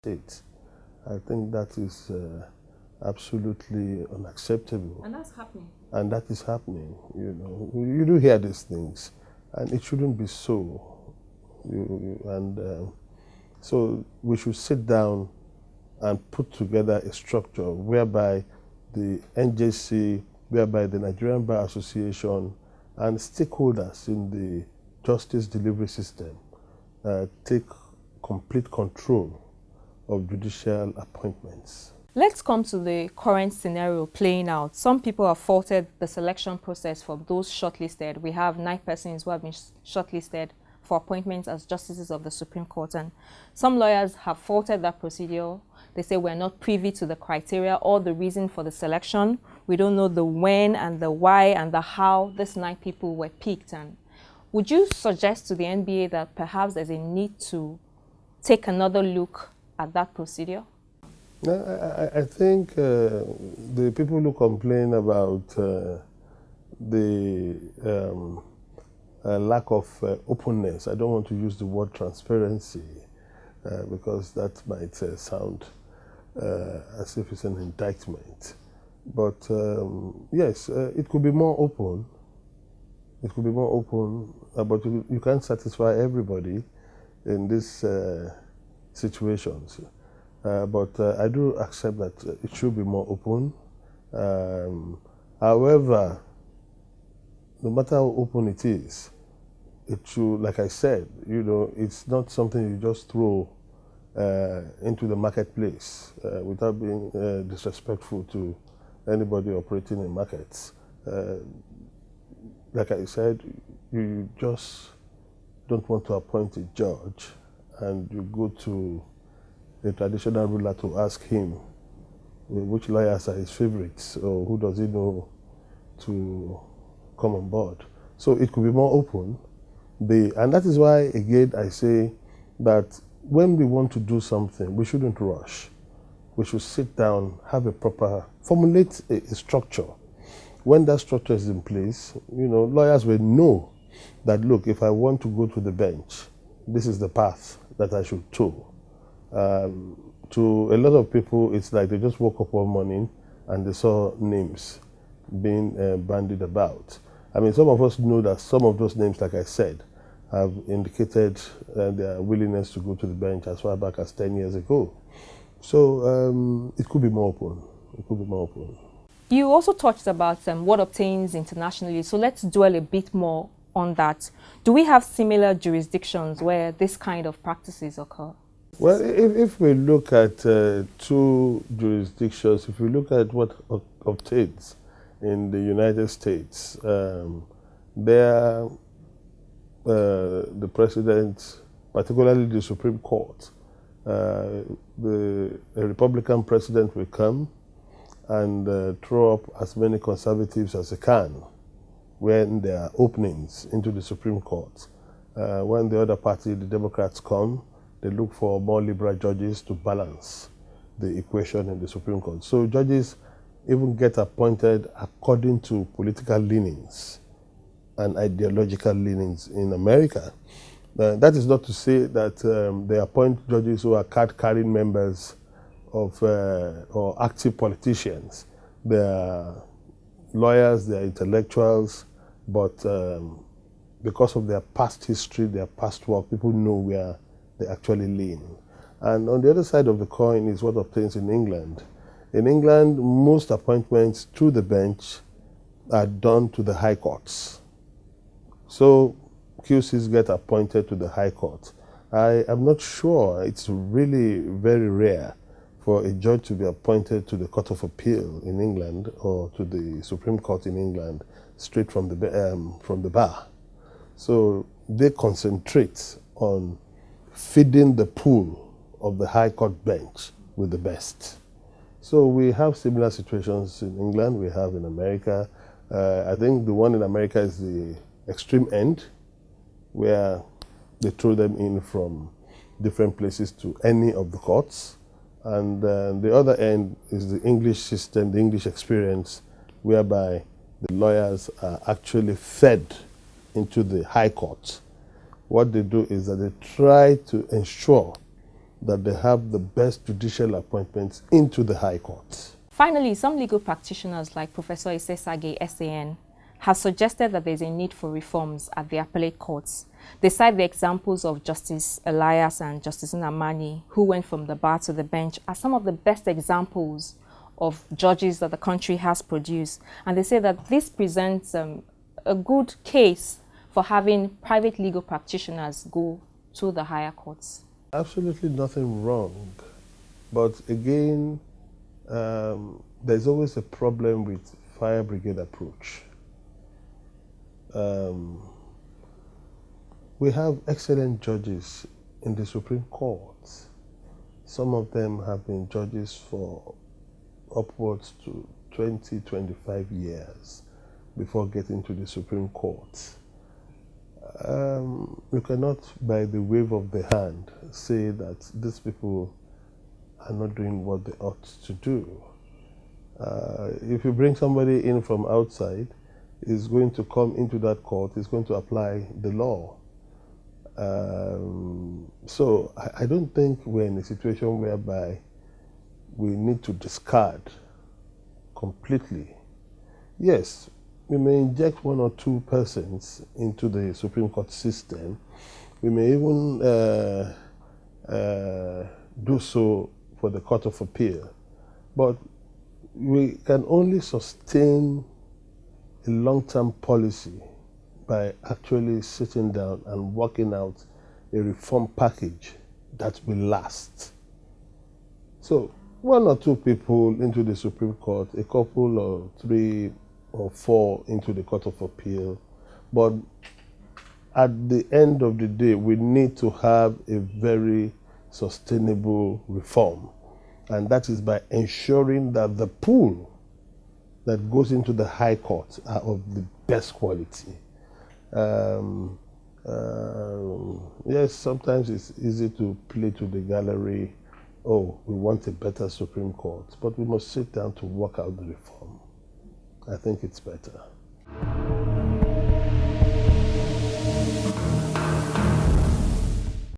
States. I think that is absolutely unacceptable. And that's happening. And that is happening. You do hear these things, and it shouldn't be so. So we should sit down and put together a structure whereby the NJC, whereby the Nigerian Bar Association, and stakeholders in the justice delivery system take complete control of judicial appointments. Let's come to the current scenario playing out. Some people have faulted the selection process for those shortlisted. We have 9 persons who have been shortlisted for appointments as justices of the Supreme Court. And some lawyers have faulted that procedure. They say we're not privy to the criteria or the reason for the selection. We don't know the when and the why and the how these 9 people were picked. And would you suggest to the NBA that perhaps there's a need to take another look at that procedure? I think the people who complain about the lack of openness, I don't want to use the word transparency because that might sound as if it's an indictment. But yes, it could be more open. It could be more open, but you can't satisfy everybody in these situations. But I do accept that it should be more open. However, no matter how open it is, it should, like I said, it's not something you just throw into the marketplace without being disrespectful to anybody operating in markets. Like I said, you just don't want to appoint a judge and you go to a traditional ruler to ask him which lawyers are his favorites or who does he know to come on board. So it could be more open. And that is why, again, I say that when we want to do something, we shouldn't rush. We should sit down, have a proper, formulate a structure. When that structure is in place, lawyers will know that, look, if I want to go to the bench, this is the path that I should toe. To a lot of people, it's like they just woke up one morning and they saw names being bandied about. I mean, some of us know that some of those names, like I said, have indicated their willingness to go to the bench as far back as 10 years ago. So it could be more open. It could be more open. You also touched about what obtains internationally, so let's dwell a bit more on that. Do we have similar jurisdictions where this kind of practices occur? Well, if we look at 2 jurisdictions, if we look at what obtains in the United States, there the president, particularly the Supreme Court, a Republican president will come and throw up as many conservatives as he can when there are openings into the Supreme Court. When the other party, the Democrats, come, they look for more liberal judges to balance the equation in the Supreme Court. So judges even get appointed according to political leanings and ideological leanings in America. That is not to say that they appoint judges who are card-carrying members of or active politicians. They are lawyers, they are intellectuals, but because of their past history, their past work, people know where they actually lean. And on the other side of the coin is what obtains in England. In England, most appointments to the bench are done to the high courts. So QCs get appointed to the high court. I am not sure, it's really very rare for a judge to be appointed to the Court of Appeal in England or to the Supreme Court in England straight from the bar. So they concentrate on feeding the pool of the High Court bench with the best. So we have similar situations in England, we have in America. I think the one in America is the extreme end, where they throw them in from different places to any of the courts. And the other end is the English system, the English experience, whereby the lawyers are actually fed into the high court. What they do is that they try to ensure that they have the best judicial appointments into the High Court. Finally, some legal practitioners like Professor Isesage, SAN, have suggested that there's a need for reforms at the appellate courts. They cite the examples of Justice Elias and Justice Nnamani, who went from the bar to the bench, as some of the best examples of judges that the country has produced. And they say that this presents a good case for having private legal practitioners go to the higher courts. Absolutely nothing wrong. But again, there's always a problem with fire brigade approach. We have excellent judges in the Supreme Court. Some of them have been judges for upwards to 20, 25 years before getting to the Supreme Court. You cannot, by the wave of the hand, say that these people are not doing what they ought to do. If you bring somebody in from outside, he's going to come into that court, he's going to apply the law. So I don't think we're in a situation whereby we need to discard completely. Yes, we may inject one or two persons into the Supreme Court system. We may even do so for the Court of Appeal. But we can only sustain a long-term policy by actually sitting down and working out a reform package that will last. So one or two people into the Supreme Court, a couple or three or four into the Court of Appeal. But at the end of the day, we need to have a very sustainable reform. And that is by ensuring that the pool that goes into the High Court are of the best quality. Yes, sometimes it's easy to play to the gallery, oh, we want a better Supreme Court, but we must sit down to work out the reform. I think it's better.